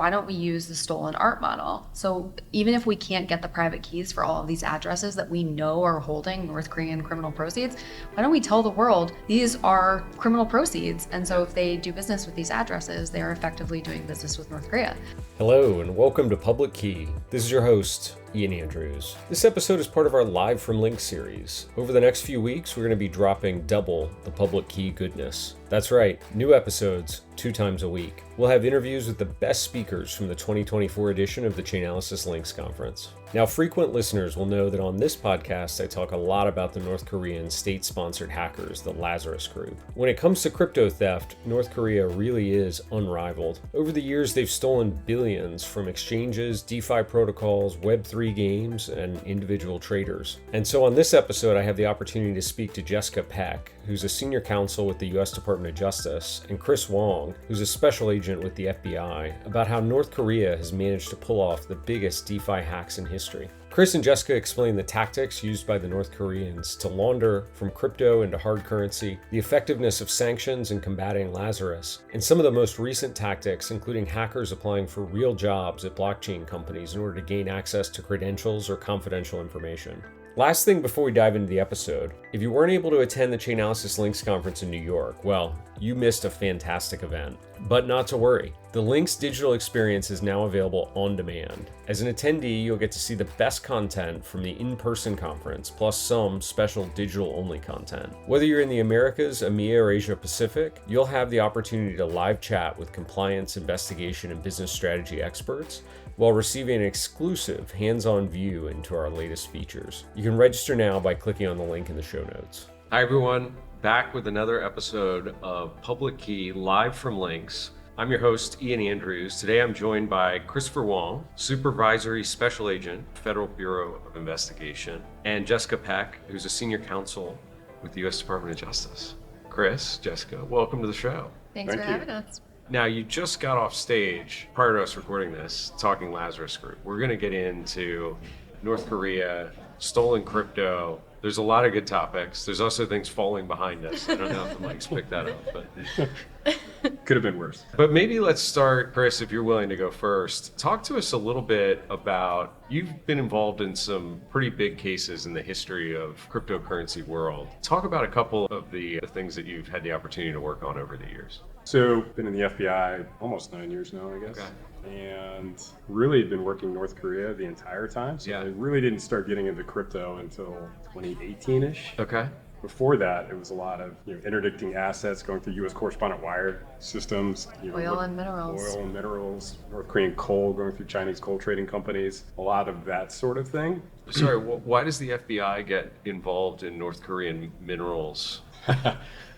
why don't we use the stolen art model? So even if we can't get the private keys for all of these addresses that we know are holding North Korean criminal proceeds, why don't we tell the world these are criminal proceeds? And so if they do business with these addresses, they are effectively doing business with North Korea. Hello and welcome to Public Key. This is your host, Ian Andrews. This episode is part of our Live from Links series. Over the next few weeks, we're going to be dropping double the Public Key goodness. That's right, new episodes 2 times a week. We'll have interviews with the best speakers from the 2024 edition of the Chainalysis Links Conference. Now, frequent listeners will know that on this podcast, I talk a lot about the North Korean state-sponsored hackers, the Lazarus Group. When it comes to crypto theft, North Korea really is unrivaled. Over the years, they've stolen billions from exchanges, DeFi protocols, Web3 games, and individual traders. And so on this episode, I have the opportunity to speak to Jessica Peck, who's a senior counsel with the U.S. Department of Justice, and Chris Wong, who's a special agent with the FBI, about how North Korea has managed to pull off the biggest DeFi hacks in history. Chris and Jessica explain the tactics used by the North Koreans to launder from crypto into hard currency, the effectiveness of sanctions in combating Lazarus, and some of the most recent tactics, including hackers applying for real jobs at blockchain companies in order to gain access to credentials or confidential information. Last thing before we dive into the episode, if you weren't able to attend the Chainalysis Links Conference in New York, well, you missed a fantastic event. But not to worry, the Links digital experience is now available on demand. As an attendee, you'll get to see the best content from the in-person conference, plus some special digital-only content. Whether you're in the Americas, EMEA, or Asia Pacific, you'll have the opportunity to live chat with compliance, investigation, and business strategy experts, while receiving an exclusive hands-on view into our latest features. You can register now by clicking on the link in the show notes. Hi everyone, back with another episode of Public Key Live from Links. I'm your host, Ian Andrews. Today I'm joined by Christopher Wong, Supervisory Special Agent, Federal Bureau of Investigation, and Jessica Peck, who's a Senior Counsel with the U.S. Department of Justice. Chris, Jessica, welcome to the show. Thanks for having us. Now, you just got off stage prior to us recording this, talking Lazarus Group. We're going to get into North Korea, stolen crypto. There's a lot of good topics. There's also things falling behind us. I don't know if the mics picked that up, but could have been worse. But maybe let's start, Chris, if you're willing to go first. Talk to us a little bit about, you've been involved in some pretty big cases in the history of cryptocurrency world. Talk about a couple of the things that you've had the opportunity to work on over the years. So, been in the FBI almost 9 years now, I guess. Okay. And really been working North Korea the entire time. So I really didn't start getting into crypto until 2018-ish. Okay. Before that, it was a lot of interdicting assets going through U.S. correspondent wire systems. Oil and minerals. North Korean coal going through Chinese coal trading companies. A lot of that sort of thing. Sorry, why does the FBI get involved in North Korean minerals?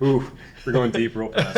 Ooh, we're going deep real fast.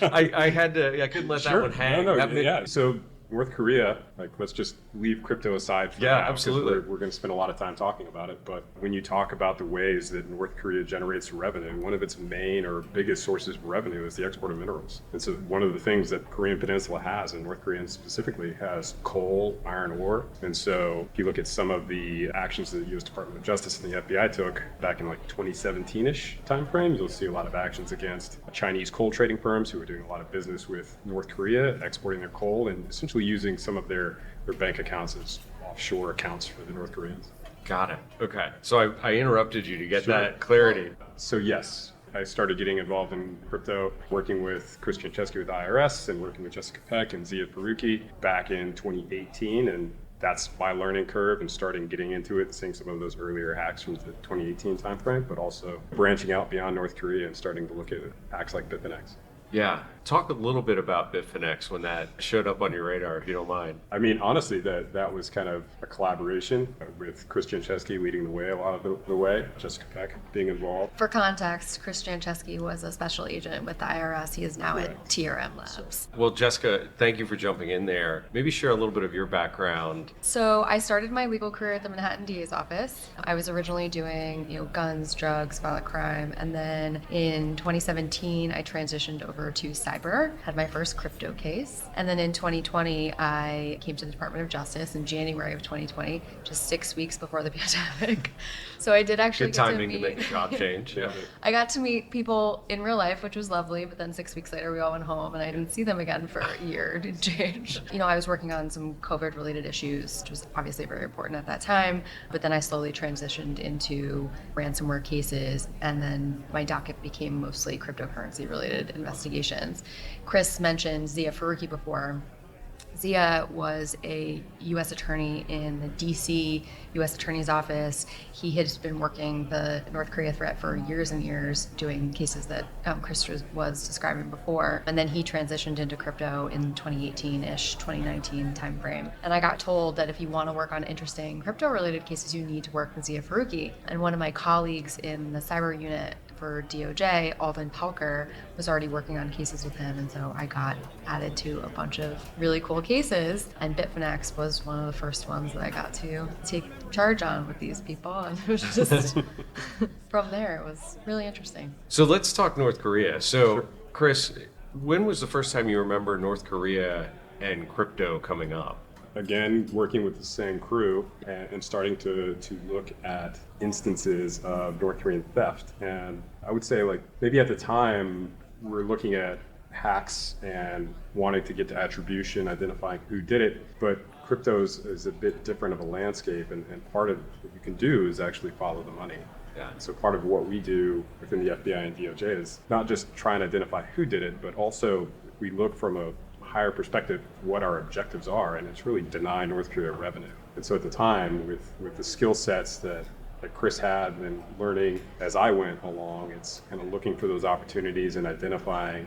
I couldn't let that one hang. So North Korea, let's just leave crypto aside for now. Absolutely. We're going to spend a lot of time talking about it. But when you talk about the ways that North Korea generates revenue, one of its main or biggest sources of revenue is the export of minerals. And so one of the things that Korean Peninsula has, and North Korea specifically, has coal, iron ore. And so if you look at some of the actions that the U.S. Department of Justice and the FBI took back in 2017-ish timeframe, you'll see a lot of actions against Chinese coal trading firms who are doing a lot of business with North Korea, exporting their coal and essentially using some of their bank accounts as offshore accounts for the North Koreans. Got it. Okay. So I interrupted you to get that clarity. So yes, I started getting involved in crypto, working with Chris Chainalysis with the IRS and working with Jessica Peck and Zia Faruqi back in 2018. And that's my learning curve and starting getting into it, seeing some of those earlier hacks from the 2018 timeframe, but also branching out beyond North Korea and starting to look at hacks like Bitfinex. Yeah. Talk a little bit about Bitfinex when that showed up on your radar, if you don't mind. I mean, honestly, that was kind of a collaboration with Chris Chainalysis leading the way a lot of the way, Jessica Peck being involved. For context, Chris Chainalysis was a special agent with the IRS. He is now at TRM Labs. Well, Jessica, thank you for jumping in there. Maybe share a little bit of your background. So I started my legal career at the Manhattan DA's office. I was originally doing, guns, drugs, violent crime, and then in 2017, I transitioned over to cybercrime. cyber, had my first crypto case. And then in 2020, I came to the Department of Justice in January of 2020, just 6 weeks before the pandemic. So I did actually Good timing to make a job change. Yeah. I got to meet people in real life, which was lovely, but then 6 weeks later we all went home and I didn't see them again for a year. It didn't change. I was working on some COVID related issues, which was obviously very important at that time, but then I slowly transitioned into ransomware cases, and then my docket became mostly cryptocurrency related investigations. Chris mentioned Zia Faruqi before. Zia was a U.S. attorney in the D.C. U.S. Attorney's Office. He had been working the North Korea threat for years and years, doing cases that Chris was describing before. And then he transitioned into crypto in 2018-ish, 2019 timeframe. And I got told that if you want to work on interesting crypto-related cases, you need to work with Zia Faruqi. And one of my colleagues in the cyber unit for DOJ, Alvin Palker, was already working on cases with him, and so I got added to a bunch of really cool cases, and Bitfinex was one of the first ones that I got to take charge on with these people, and it was just from there it was really interesting. So let's talk North Korea. So Chris, when was the first time you remember North Korea and crypto coming up? Again, working with the same crew and starting to look at instances of North Korean theft. And I would say, like, maybe at the time we're looking at hacks and wanting to get to attribution, identifying who did it, but crypto is a bit different of a landscape, and part of what you can do is actually follow the money. Yeah. So part of what we do within the FBI and DOJ is not just try and identify who did it, but also we look from a higher perspective what our objectives are, and it's really deny North Korea revenue. And so at the time, with the skill sets that Chris had and learning as I went along, it's kind of looking for those opportunities and identifying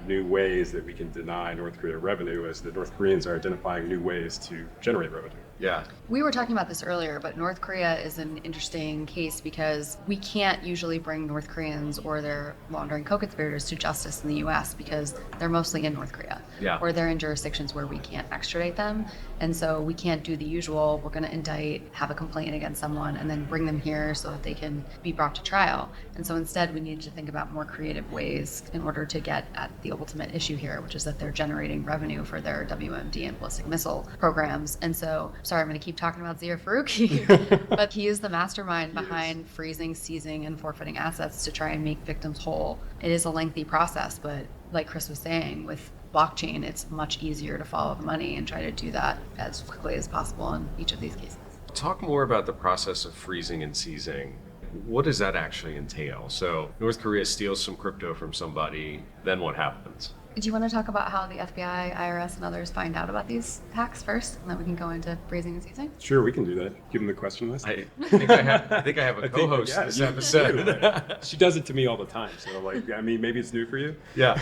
new ways that we can deny North Korea revenue as the North Koreans are identifying new ways to generate revenue. Yeah. We were talking about this earlier, but North Korea is an interesting case because we can't usually bring North Koreans or their laundering co-conspirators to justice in the US because they're mostly in North Korea. Yeah. Or they're in jurisdictions where we can't extradite them. And so we can't do the usual, we're going to indict, have a complaint against someone, and then bring them here so that they can be brought to trial. And so instead we need to think about more creative ways in order to get at the ultimate issue here, which is that they're generating revenue for their WMD and ballistic missile programs. And so, sorry, I'm going to keep talking about Zia Faruqi, but he is the mastermind behind freezing, seizing, and forfeiting assets to try and make victims whole. It is a lengthy process, but like Chris was saying, with blockchain, it's much easier to follow the money and try to do that as quickly as possible in each of these cases. Talk more about the process of freezing and seizing. What does that actually entail? So North Korea steals some crypto from somebody, then what happens? Do you want to talk about how the FBI, IRS, and others find out about these hacks first, and then we can go into freezing and seizing? Sure, we can do that. Give them the question list. I think I have a co-host this episode. She does it to me all the time. So, maybe it's new for you. Yeah.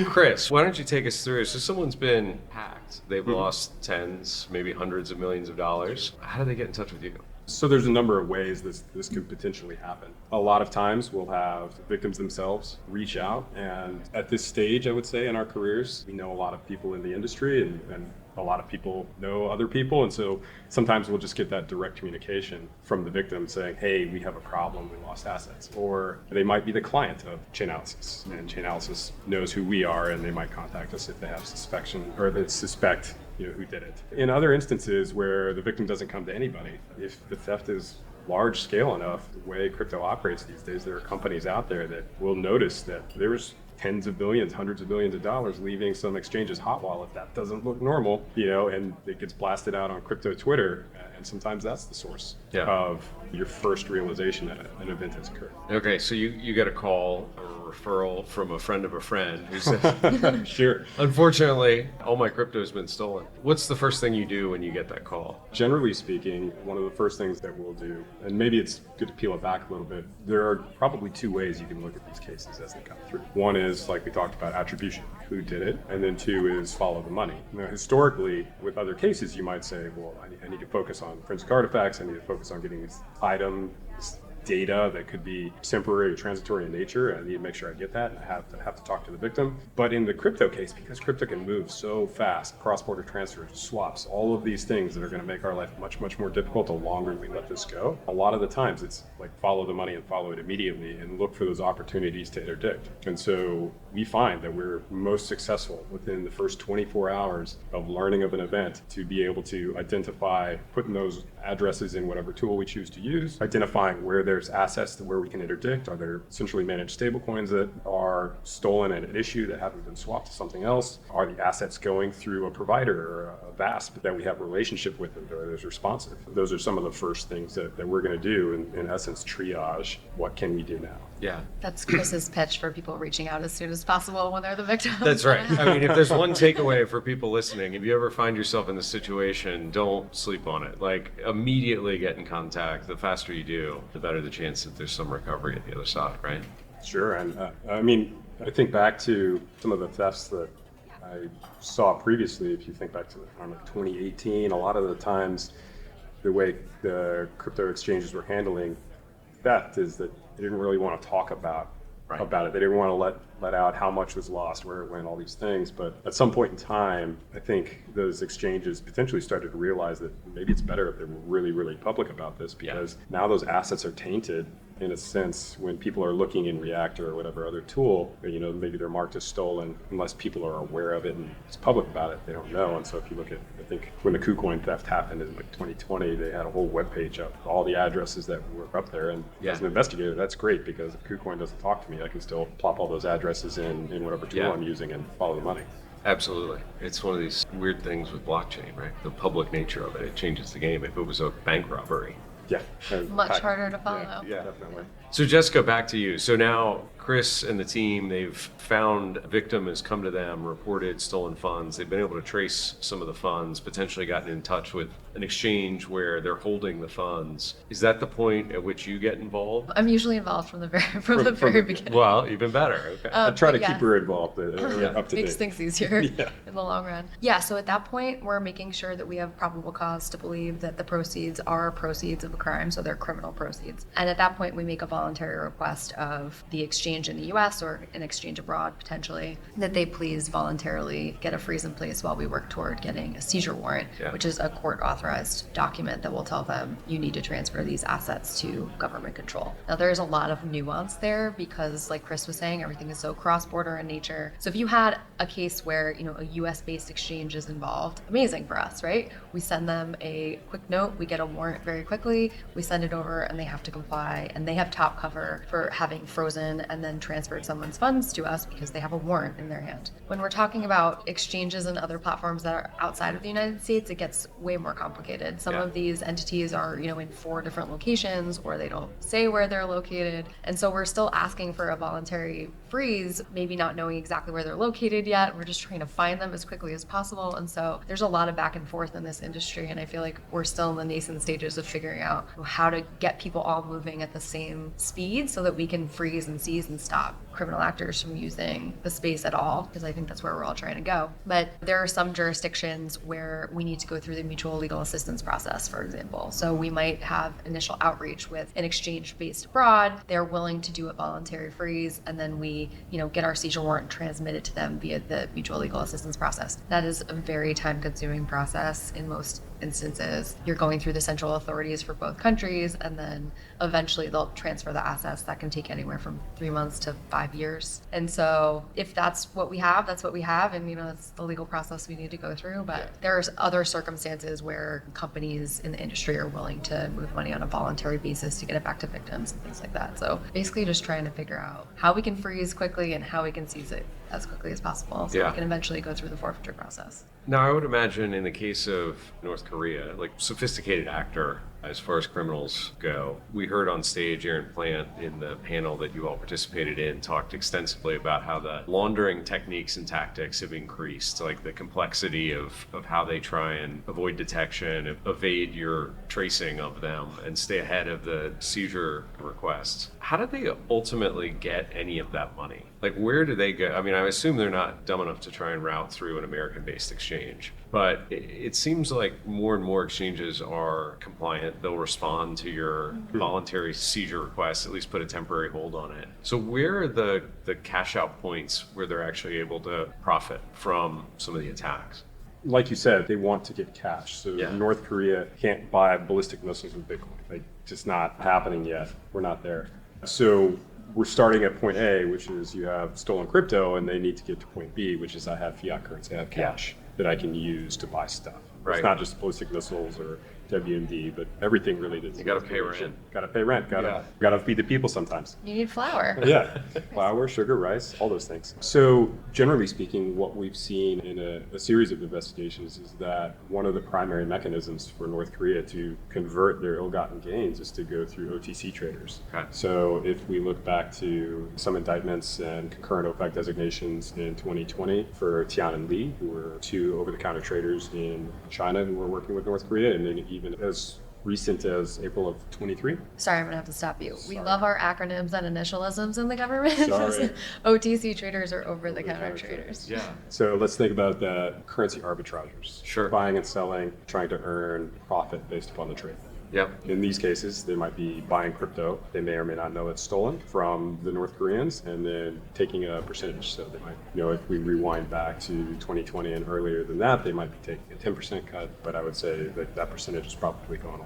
Chris, why don't you take us through? So someone's been hacked. They've lost tens, maybe hundreds of millions of dollars. How do they get in touch with you? So there's a number of ways this could potentially happen. A lot of times we'll have victims themselves reach out, and at this stage, I would say, in our careers, we know a lot of people in the industry, and a lot of people know other people, and so sometimes we'll just get that direct communication from the victim saying, hey, we have a problem, we lost assets. Or they might be the client of Chainalysis, and Chainalysis knows who we are, and they might contact us if they have suspicion, or they suspect who did it. In other instances where the victim doesn't come to anybody, if the theft is large scale enough, the way crypto operates these days, there are companies out there that will notice that there's tens of billions, hundreds of millions of dollars leaving some exchanges hot wallet. That doesn't look normal, and it gets blasted out on crypto Twitter. And sometimes that's the source of your first realization that an event has occurred. Okay, so you get a call or a referral from a friend of a friend who says, sure. Unfortunately, all my crypto has been stolen. What's the first thing you do when you get that call? Generally speaking, one of the first things that we'll do, and maybe it's good to peel it back a little bit, there are probably two ways you can look at these cases as they come through. One is, like we talked about, attribution, who did it, and then two is follow the money. Now, historically, with other cases, you might say, well, I need to focus on forensic artifacts, I need to focus on getting this item, this data that could be temporary or transitory in nature. I need to make sure I get that, and I have to talk to the victim. But in the crypto case, because crypto can move so fast, cross-border transfers, swaps, all of these things that are going to make our life much, much more difficult the longer we let this go, a lot of the times it's like follow the money and follow it immediately and look for those opportunities to interdict. And so we find that we're most successful within the first 24 hours of learning of an event to be able to identify, putting those addresses in whatever tool we choose to use, identifying where there's assets to where we can interdict. Are there centrally managed stablecoins that are stolen at an issue that haven't been swapped to something else? Are the assets going through a provider or a VASP that we have a relationship with that is responsive? Those are some of the first things that we're going to do, in essence, triage. What can we do now? Yeah. That's Chris's pitch for people reaching out as soon as possible when they're the victim. That's right. I mean, if there's one takeaway for people listening, if you ever find yourself in this situation, don't sleep on it. Like, immediately get in contact. The faster you do, the better the chance that there's some recovery at the other side, right? Sure. And I think back to some of the thefts that I saw previously. If you think back to 2018, a lot of the times the way the crypto exchanges were handling theft is that they didn't really want to talk about it. They didn't want to let out how much was lost, where it went, all these things. But at some point in time, I think those exchanges potentially started to realize that maybe it's better if they were really, really public about this, because now those assets are tainted. In a sense, when people are looking in Reactor or whatever other tool, maybe they're marked as stolen. Unless people are aware of it and it's public about it, they don't know. And so if you look at, I think when the KuCoin theft happened in 2020, they had a whole webpage of all the addresses that were up there. And as an investigator, that's great, because if KuCoin doesn't talk to me, I can still plop all those addresses in whatever tool I'm using and follow the money. Absolutely. It's one of these weird things with blockchain, right? The public nature of it changes the game. If it was a bank robbery, much harder to follow. Yeah, definitely. So Jessica, back to you. So now Chris and the team, they've found a victim has come to them, reported stolen funds. They've been able to trace some of the funds, potentially gotten in touch with an exchange where they're holding the funds. Is that the point at which you get involved? I'm usually involved from the very beginning. Well, even better. Okay. I try to keep her involved, up to Makes date. things easier in the long run. Yeah, so at that point, we're making sure that we have probable cause to believe that the proceeds are proceeds of a crime, so they're criminal proceeds. And at that point, we make a voluntary request of the exchange in the US or an exchange abroad, potentially, that they please voluntarily get a freeze in place while we work toward getting a seizure warrant, which is a court-authorized document that will tell them you need to transfer these assets to government control. Now, there's a lot of nuance there because, like Chris was saying, everything is so cross-border in nature. So if you had a case where, a US-based exchange is involved, amazing for us, right? We send them a quick note, we get a warrant very quickly, we send it over and they have to comply, and they have top cover for having frozen and then transferred someone's funds to us because they have a warrant in their hand. When we're talking about exchanges and other platforms that are outside of the United States, it gets way more complicated. Some of these entities are, in 4 different locations, or they don't say where they're located. And so we're still asking for a voluntary freeze, maybe not knowing exactly where they're located yet. We're just trying to find them as quickly as possible. And so there's a lot of back and forth in this industry. And I feel like we're still in the nascent stages of figuring out how to get people all moving at the same speed so that we can freeze and seize and stop criminal actors from using the space at all, because I think that's where we're all trying to go. But there are some jurisdictions where we need to go through the mutual legal assistance process, for example. So we might have initial outreach with an exchange based abroad. They're willing to do a voluntary freeze, and then we, get our seizure warrant transmitted to them via the mutual legal assistance process. That is a very time-consuming process. In most instances, you're going through the central authorities for both countries, and then eventually they'll transfer the assets. That can take anywhere from 3 months to 5 years. And so if that's what we have, that's what we have. And, that's the legal process we need to go through. But there's other circumstances where companies in the industry are willing to move money on a voluntary basis to get it back to victims and things like that. So basically just trying to figure out how we can freeze quickly and how we can seize it as quickly as possible so we can eventually go through the forfeiture process. Now, I would imagine in the case of North Korea, like sophisticated actor as far as criminals go. We heard on stage Aaron Plant in the panel that you all participated in talked extensively about how the laundering techniques and tactics have increased, like the complexity of how they try and avoid detection, evade your tracing of them, and stay ahead of the seizure requests. How do they ultimately get any of that money? Like, where do they go? I mean, I assume they're not dumb enough to try and route through an American-based exchange, but it seems like more and more exchanges are compliant. They'll respond to your voluntary seizure request, at least put a temporary hold on it. So where are the cash out points where they're actually able to profit from some of the attacks? Like you said, they want to get cash. So North Korea can't buy ballistic missiles with Bitcoin. Like, just not happening yet. We're not there. So we're starting at point A, which is you have stolen crypto, and they need to get to point B, which is I have fiat currency, I have cash that I can use to buy stuff. Right. It's not just ballistic missiles or WMD, but everything related to You got to pay rent. Got to pay rent. Got to feed the people sometimes. You need flour. Yeah, flour, sugar, rice, all those things. So generally speaking, what we've seen in a series of investigations is that one of the primary mechanisms for North Korea to convert their ill-gotten gains is to go through OTC traders. Okay. So if we look back to some indictments and concurrent OPEC designations in 2020 for Tian and Lee, who were two over-the-counter traders in China who were working with North Korea, and then even as recent as April of 23. Sorry, I'm gonna have to stop you. We Sorry. love our acronyms and initialisms in the government. Sorry. OTC traders are over-the-counter traders. Yeah. So let's think about the currency arbitrageurs. Sure. Buying and selling, trying to earn profit based upon the trade. Yep. In these cases, they might be buying crypto. They may or may not know it's stolen from the North Koreans and then taking a percentage. So they might, if we rewind back to 2020 and earlier than that, they might be taking a 10% cut. But I would say that percentage is probably going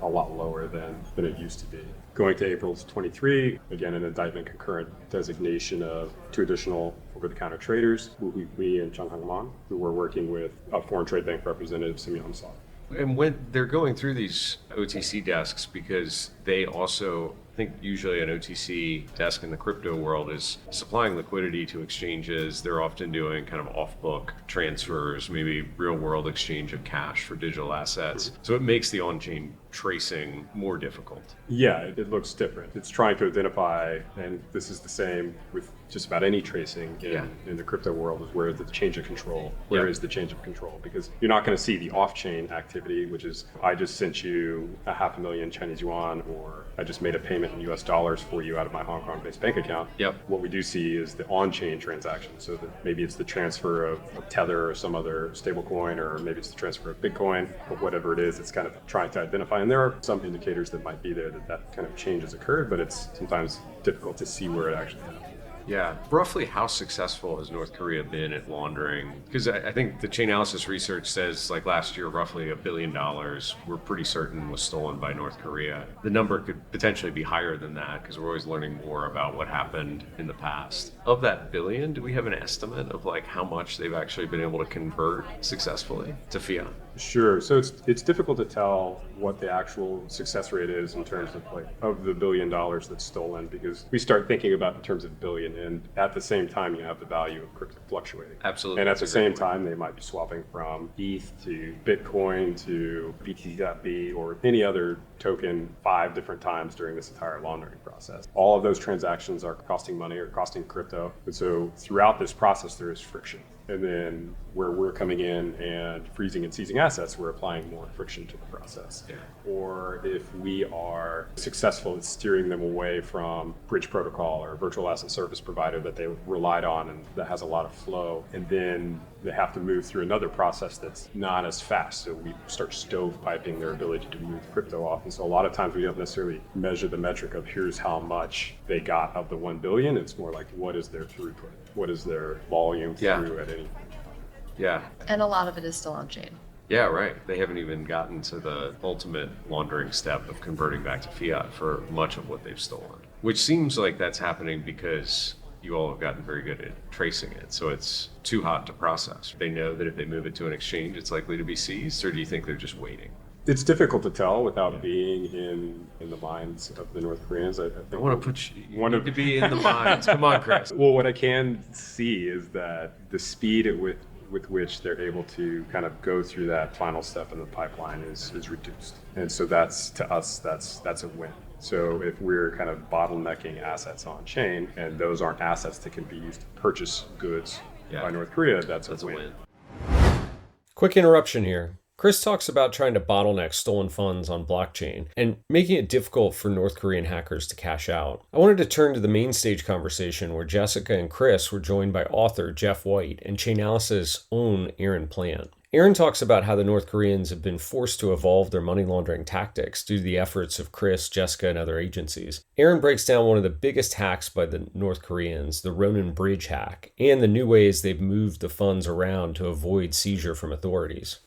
a lot lower than it used to be. Going to April 23, again, an indictment concurrent designation of two additional over-the-counter traders, Wu Hui and Chung Hong Man, who were working with a foreign trade bank representative, Sim Yong Sok. And when they're going through these OTC desks, because they also, I think usually an OTC desk in the crypto world is supplying liquidity to exchanges. They're often doing kind of off-book transfers, maybe real-world exchange of cash for digital assets. So it makes the on-chain tracing more difficult. Yeah, it looks different. It's trying to identify, and this is the same with just about any tracing in the crypto world, is where the change of control. Where is the change of control? Because you're not going to see the off-chain activity, which is I just sent you a $500,000 Chinese yuan, or I just made a payment in US dollars for you out of my Hong Kong-based bank account. Yep. What we do see is the on-chain transaction. So that maybe it's the transfer of Tether or some other stablecoin, or maybe it's the transfer of Bitcoin, but whatever it is, it's kind of trying to identify. And there are some indicators that might be there that kind of change has occurred, but it's sometimes difficult to see where it actually happened. Yeah. Roughly how successful has North Korea been at laundering? Because I think the Chainalysis research says like last year, roughly $1 billion we're pretty certain was stolen by North Korea. The number could potentially be higher than that because we're always learning more about what happened in the past. Of that billion, do we have an estimate of like how much they've actually been able to convert successfully to fiat? Sure. So it's difficult to tell what the actual success rate is in terms of the $1 billion that's stolen, because we start thinking about in terms of billion, and at the same time you have the value of crypto fluctuating. Absolutely. And at the same time they might be swapping from ETH to Bitcoin to BTC.B or any other token 5 different times during this entire laundering process. All of those transactions are costing money or costing crypto. And so throughout this process there is friction. And then where we're coming in and freezing and seizing assets, we're applying more friction to the process. Yeah. Or if we are successful in steering them away from bridge protocol or virtual asset service provider that they relied on and that has a lot of flow, and then they have to move through another process that's not as fast. So we start stovepiping their ability to move crypto off. And so a lot of times we don't necessarily measure the metric of here's how much they got of the 1 billion. It's more like what is their throughput? What is their volume through at any point? Yeah. And a lot of it is still on chain. Yeah, right. They haven't even gotten to the ultimate laundering step of converting back to fiat for much of what they've stolen, which seems like that's happening because you all have gotten very good at tracing it. So it's too hot to process. They know that if they move it to an exchange, it's likely to be seized, or do you think they're just waiting? It's difficult to tell without being in the minds of the North Koreans. I think I want to put you need to be in the minds. Come on, Chris. Well, what I can see is that the speed with which they're able to kind of go through that final step in the pipeline is reduced. And so that's, to us, that's a win. So if we're kind of bottlenecking assets on chain, and those aren't assets that can be used to purchase goods by North Korea, that's a win. Quick interruption here. Chris talks about trying to bottleneck stolen funds on blockchain and making it difficult for North Korean hackers to cash out. I wanted to turn to the main stage conversation where Jessica and Chris were joined by author Jeff White and Chainalysis' own Aaron Plant. Aaron talks about how the North Koreans have been forced to evolve their money laundering tactics due to the efforts of Chris, Jessica, and other agencies. Aaron breaks down one of the biggest hacks by the North Koreans, the Ronin Bridge hack, and the new ways they've moved the funds around to avoid seizure from authorities.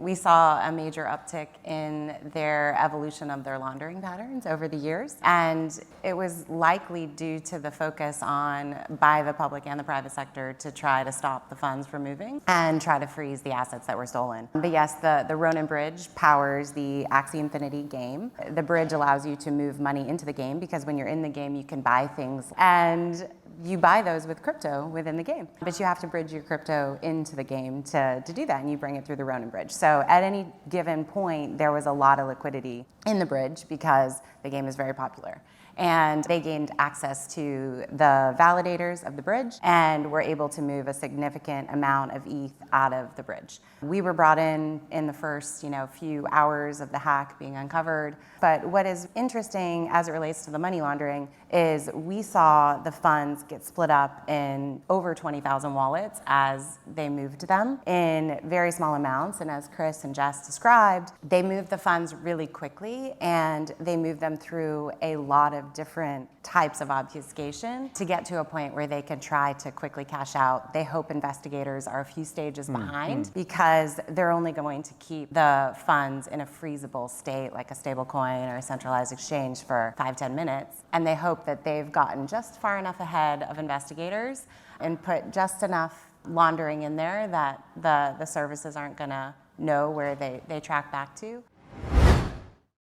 We saw a major uptick in their evolution of their laundering patterns over the years, and it was likely due to the focus on by the public and the private sector to try to stop the funds from moving and try to freeze the assets that were stolen. But yes, the Ronin Bridge powers the Axie Infinity game. The bridge allows you to move money into the game because when you're in the game, you can buy things, and you buy those with crypto within the game. But you have to bridge your crypto into the game to do that, and you bring it through the Ronin Bridge. So at any given point, there was a lot of liquidity in the bridge because the game is very popular. And they gained access to the validators of the bridge and were able to move a significant amount of ETH out of the bridge. We were brought in the first few hours of the hack being uncovered. But what is interesting as it relates to the money laundering is we saw the funds get split up in over 20,000 wallets as they moved them in very small amounts. And as Chris and Jess described, they moved the funds really quickly and they moved them through a lot of different types of obfuscation to get to a point where they can try to quickly cash out. They hope investigators are a few stages behind because they're only going to keep the funds in a freezable state like a stable coin or a centralized exchange for 5-10 minutes. And they hope that they've gotten just far enough ahead of investigators and put just enough laundering in there that the services aren't going to know where they track back to.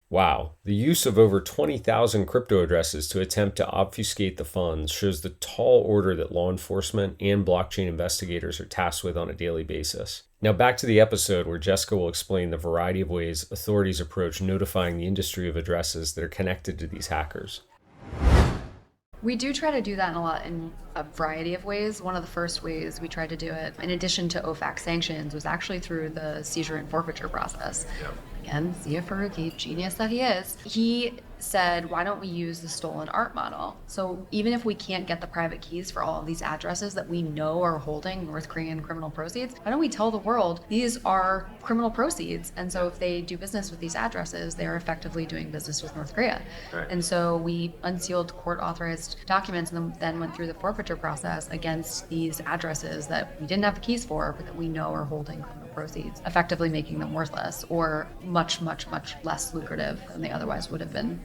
Wow, the use of over 20,000 crypto addresses to attempt to obfuscate the funds shows the tall order that law enforcement and blockchain investigators are tasked with on a daily basis. Now back to the episode where Jessica will explain the variety of ways authorities approach notifying the industry of addresses that are connected to these hackers. We do try to do that in a variety of ways. One of the first ways we tried to do it, in addition to OFAC sanctions, was actually through the seizure and forfeiture process. Yep. Again, Zia Faruqi, genius that he is, he said, why don't we use the stolen art model? So even if we can't get the private keys for all of these addresses that we know are holding North Korean criminal proceeds, why don't we tell the world these are criminal proceeds? And so if they do business with these addresses, they're effectively doing business with North Korea. Right. And so we unsealed court-authorized documents and then went through the forfeiture process against these addresses that we didn't have the keys for, but that we know are holding criminal proceeds, effectively making them worthless or much, much, much less lucrative than they otherwise would have been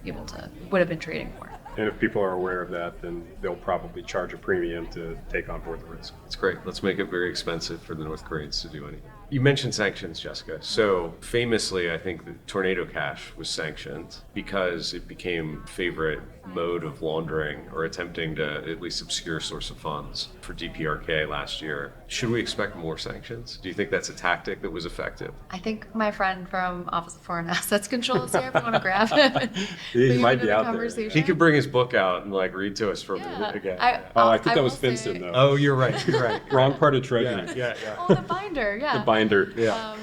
trading for. And if people are aware of that, then they'll probably charge a premium to take on board the risk. That's great. Let's make it very expensive for the North Koreans to do anything. You mentioned sanctions, Jessica. So famously, I think the Tornado Cash was sanctioned because it became favorite mode of laundering or attempting to at least obscure source of funds for DPRK last year. Should we expect more sanctions? Do you think that's a tactic that was effective? I think my friend from Office of Foreign Assets Control is here if you want to grab him. He might be out there. He could bring his book out and read to us for a minute again. I think that was Finston, though. Oh, you're right. You're right. Wrong part of Treasury. Yeah. Oh, the binder, yeah. The binder, yeah.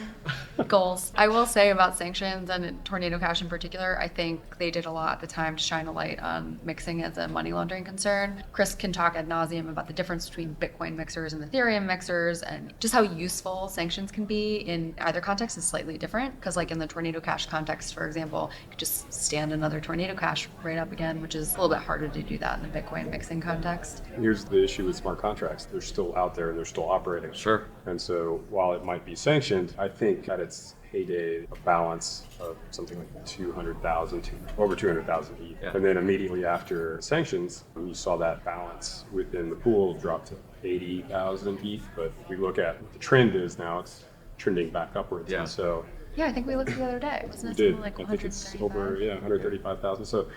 Goals. I will say about sanctions and Tornado Cash in particular, I think they did a lot at the time to shine a light on mixing as a money laundering concern. Chris can talk ad nauseum about the difference between Bitcoin mixers and Ethereum mixers and just how useful sanctions can be in either context is slightly different. Because in the Tornado Cash context, for example, you could just stand another Tornado Cash right up again, which is a little bit harder to do that in the Bitcoin mixing context. Here's the issue with smart contracts. They're still out there and they're still operating. Sure. And so while it might be sanctioned, I think at its heyday, a balance of something like 200,000 to over 200,000 ETH. Yeah. And then immediately after sanctions, you saw that balance within the pool drop to 80,000 ETH. But if we look at what the trend is now, it's trending back upwards. Yeah. And so I think we looked the other day. Wasn't it something like I think it's over 135,000. So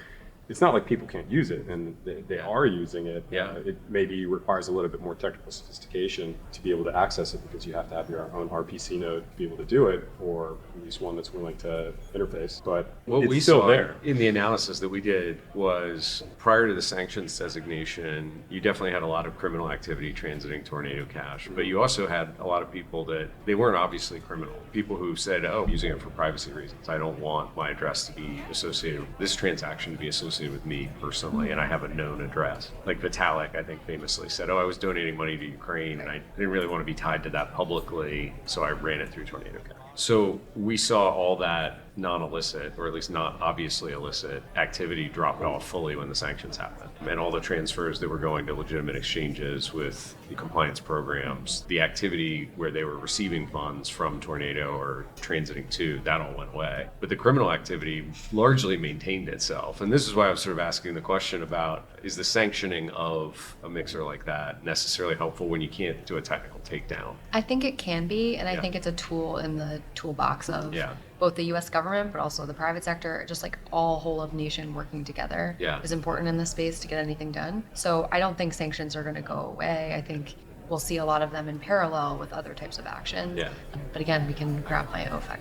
it's not like people can't use it, and they are using it. Yeah. It maybe requires a little bit more technical sophistication to be able to access it because you have to have your own RPC node to be able to do it, or at least one that's willing to interface. But what it's we still saw there. In the analysis that we did was prior to the sanctions designation, you definitely had a lot of criminal activity transiting Tornado Cash, but you also had a lot of people that they weren't obviously criminal. People who said, oh, I'm using it for privacy reasons. I don't want my address to be associated with this transaction to be associated with me personally, and I have a known address. Like Vitalik, I think famously said, oh, I was donating money to Ukraine and I didn't really want to be tied to that publicly, so I ran it through Tornado Cash. So we saw all that non-illicit, or at least not obviously illicit, activity dropped off fully when the sanctions happened. And all the transfers that were going to legitimate exchanges with the compliance programs, the activity where they were receiving funds from Tornado or transiting to, that all went away. But the criminal activity largely maintained itself. And this is why I was sort of asking the question about, is the sanctioning of a mixer like that necessarily helpful when you can't do a technical takedown? I think it can be, and I Yeah. think it's a tool in the toolbox of both the U.S. government, but also the private sector. Just like all whole of nation working together is important in this space to get anything done. So I don't think sanctions are going to go away. I think we'll see a lot of them in parallel with other types of action. Yeah. But again, we can grab my OFAC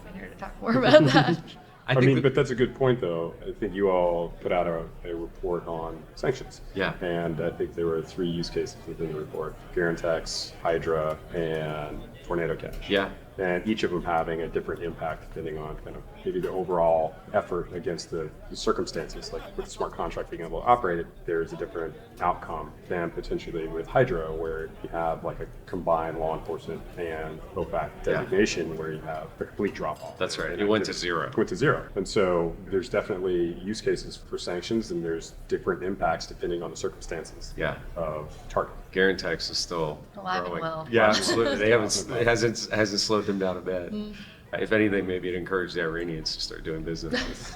I'm here to talk more about that. I mean, but that's a good point, though. I think you all put out a report on sanctions. Yeah. And I think there were 3 use cases within the report: Garantex, Hydra, and Tornado Cash. Yeah. And each of them having a different impact depending on kind of maybe the overall effort against the circumstances. Like with smart contract being able to operate it, there's a different outcome than potentially with Hydra, where you have like a combined law enforcement and OFAC designation where you have a complete drop off. That's right. It went to zero. Went to zero. And so there's definitely use cases for sanctions, and there's different impacts depending on the circumstances of target. Garantex is still Alive and growing. well. Yeah, absolutely. They haven't. It hasn't slowed them down a bit. If anything, maybe it encouraged the Iranians to start doing business.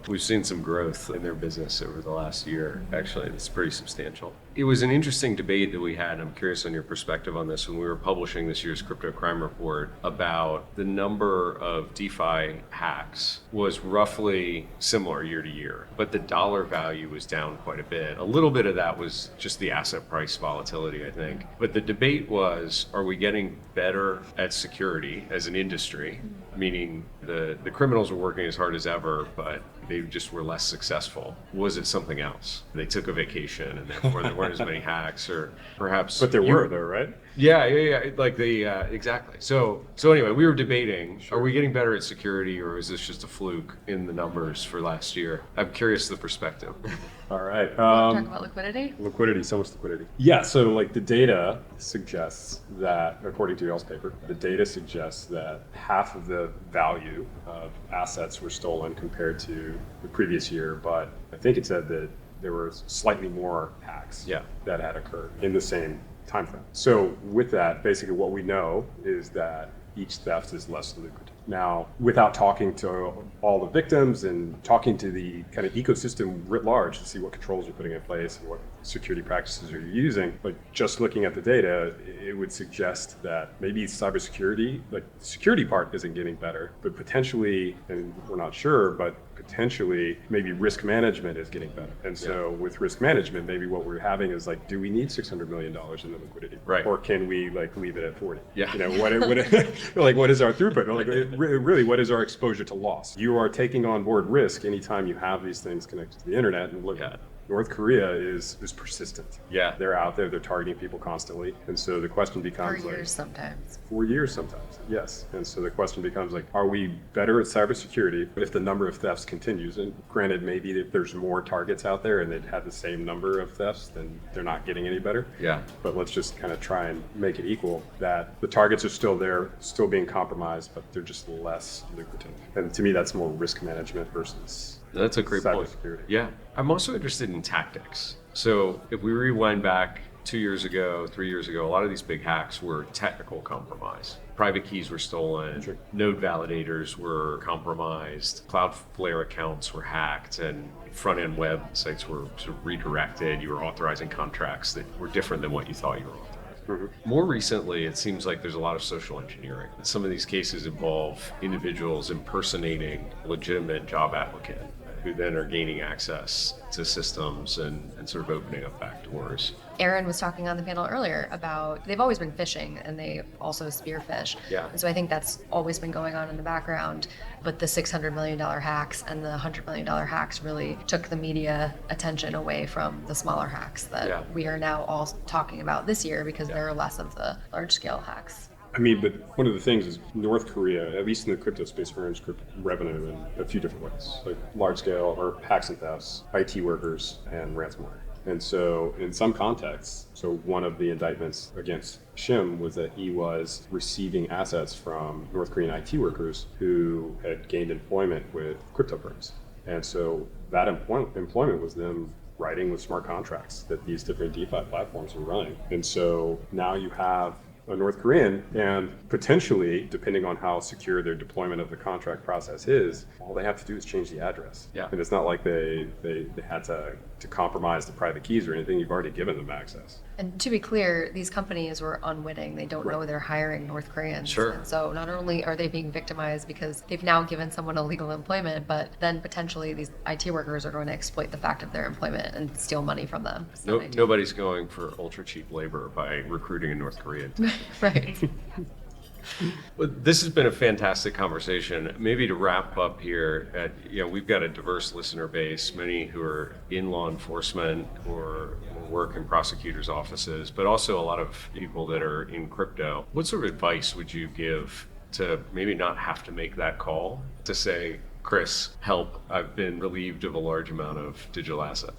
We've seen some growth in their business over the last year. Actually, it's pretty substantial. It was an interesting debate that we had. I'm curious on your perspective on this when we were publishing this year's crypto crime report about the number of DeFi hacks was roughly similar year to year, but the dollar value was down quite a bit. A little bit of that was just the asset price volatility, I think. But the debate was, are we getting better at security as an industry? Meaning the criminals were working as hard as ever, but they just were less successful. Was it something else? They took a vacation and therefore there weren't as many hacks, or perhaps... But there were, though, right? Yeah. Like exactly. So anyway, we were debating, are we getting better at security, or is this just a fluke in the numbers for last year? I'm curious the perspective. All right. Talk about liquidity? Liquidity, so much liquidity. Yeah, so like the data suggests that, according to y'all's paper, the data suggests that half of the value of assets were stolen compared to the previous year, but I think it said that there were slightly more hacks that had occurred in the same time frame. So with that, basically what we know is that each theft is less lucrative. Now, without talking to all the victims and talking to the kind of ecosystem writ large to see what controls you're putting in place and what security practices are you using, but just looking at the data, it would suggest that maybe cybersecurity, like the security part isn't getting better, but potentially, and we're not sure, but potentially maybe risk management is getting better. And so with risk management, maybe what we're having is like, do we need $600 million in the liquidity? Right. Or can we like leave it at 40? Yeah. You know, what like what is our throughput? Like really, what is our exposure to loss? You are taking on board risk anytime you have these things connected to the internet, and look at North Korea is persistent. Yeah. They're out there, they're targeting people constantly. And so the question becomes 4 years sometimes. 4 years sometimes, yes. And so the question becomes like, are we better at cybersecurity if the number of thefts continues? And granted, maybe if there's more targets out there and they'd have the same number of thefts, then they're not getting any better. Yeah. But let's just kind of try and make it equal, that the targets are still there, still being compromised, but they're just less lucrative. And to me, that's more risk management versus That's a great point. cybersecurity. Yeah. I'm also interested in tactics. So if we rewind back 2 years ago, 3 years ago, a lot of these big hacks were technical compromise. Private keys were stolen, Sure. node validators were compromised, Cloudflare accounts were hacked, and front-end websites were sort of redirected. You were authorizing contracts that were different than what you thought you were authorizing. More recently, it seems like there's a lot of social engineering. Some of these cases involve individuals impersonating a legitimate job applicant who then are gaining access to systems and sort of opening up back doors. Aaron was talking on the panel earlier about they've always been phishing and they also spearfish. Yeah. And so I think that's always been going on in the background. But the $600 million hacks and the $100 million hacks really took the media attention away from the smaller hacks that we are now all talking about this year because there are less of the large scale hacks. I mean, but one of the things is North Korea, at least in the crypto space, earns revenue in a few different ways, like large scale or hacks and thefts, IT workers, and ransomware. And so in some contexts, so one of the indictments against Shim was that he was receiving assets from North Korean IT workers who had gained employment with crypto firms. And so that employment was them writing with smart contracts that these different DeFi platforms were running. And so now you have a North Korean, and potentially, depending on how secure their deployment of the contract process is, all they have to do is change the address. Yeah. And it's not like they had to compromise the private keys or anything. You've already given them access. And to be clear, these companies were unwitting. They don't know they're hiring North Koreans. Sure. And so not only are they being victimized because they've now given someone illegal employment, but then potentially these IT workers are going to exploit the fact of their employment and steal money from them. So Nobody's going for ultra cheap labor by recruiting a North Korean. Right. Well, this has been a fantastic conversation. Maybe to wrap up here, we've got a diverse listener base, many who are in law enforcement or work in prosecutors' offices, but also a lot of people that are in crypto. What sort of advice would you give to maybe not have to make that call to say, Chris, help, I've been relieved of a large amount of digital asset?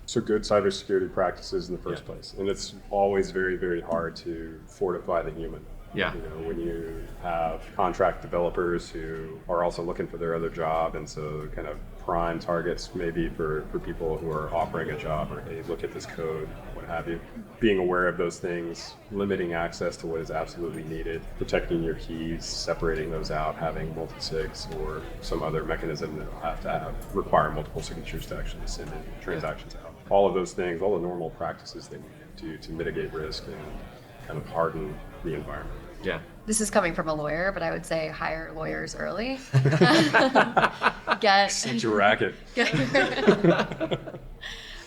So good cybersecurity practices in the first place. And it's always very, very hard to fortify the human. Yeah. When you have contract developers who are also looking for their other job, and so kind of prime targets maybe for people who are offering a job, or hey, look at this code, what have you. Being aware of those things, limiting access to what is absolutely needed, protecting your keys, separating those out, having multi-sigs or some other mechanism that will have to require multiple signatures to actually send in transactions out. All of those things, all the normal practices that you do to mitigate risk and kind of harden the environment. Yeah. This is coming from a lawyer, but I would say hire lawyers early. Set your racket.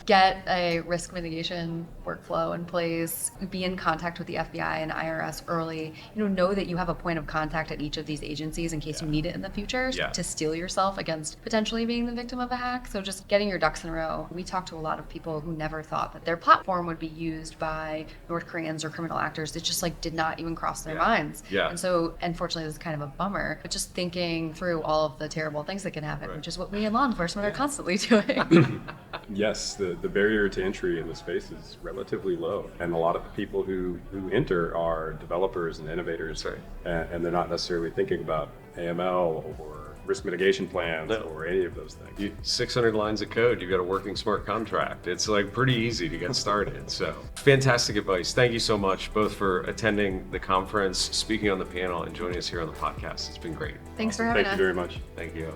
Get a risk mitigation workflow in place, be in contact with the FBI and IRS early, know that you have a point of contact at each of these agencies in case you need it in the future to steel yourself against potentially being the victim of a hack. So just getting your ducks in a row. We talked to a lot of people who never thought that their platform would be used by North Koreans or criminal actors. It just did not even cross their minds. Yeah. And so, unfortunately, this is kind of a bummer, but just thinking through all of the terrible things that can happen, which is what we in law enforcement are constantly doing. Yes, the barrier to entry in the space is relatively low. And a lot of the people who enter are developers and innovators. Right. And they're not necessarily thinking about AML or risk mitigation plans or any of those things. 600 lines of code, you've got a working smart contract. It's pretty easy to get started. So fantastic advice. Thank you so much both for attending the conference, speaking on the panel, and joining us here on the podcast. It's been great. Thanks for having us. Thank you very much. Thank you.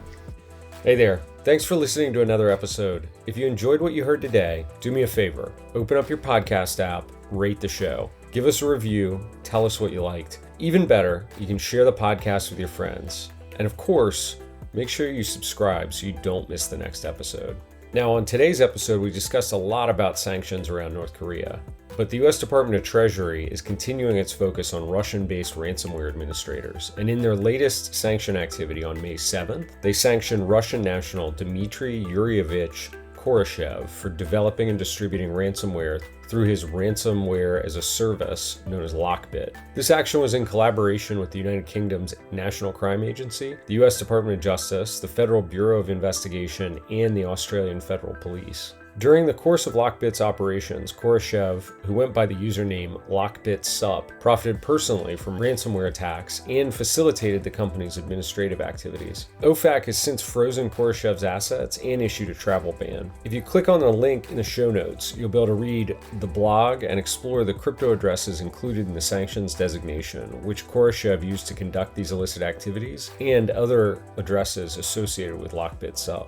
Hey there. Thanks for listening to another episode. If you enjoyed what you heard today, do me a favor. Open up your podcast app, rate the show. Give us a review, tell us what you liked. Even better, you can share the podcast with your friends. And of course, make sure you subscribe so you don't miss the next episode. Now, on today's episode, we discussed a lot about sanctions around North Korea. But the U.S. Department of Treasury is continuing its focus on Russian-based ransomware administrators, and in their latest sanction activity on May 7th, they sanctioned Russian national Dmitry Yuryevich Koroshev for developing and distributing ransomware through his ransomware as a service known as Lockbit. This action was in collaboration with the United Kingdom's National Crime Agency, the U.S. Department of Justice, the Federal Bureau of Investigation, and the Australian Federal Police. During the course of Lockbit's operations, Koroshev, who went by the username LockbitSup, profited personally from ransomware attacks and facilitated the company's administrative activities. OFAC has since frozen Koroshev's assets and issued a travel ban. If you click on the link in the show notes, you'll be able to read the blog and explore the crypto addresses included in the sanctions designation, which Koroshev used to conduct these illicit activities, and other addresses associated with LockbitSup.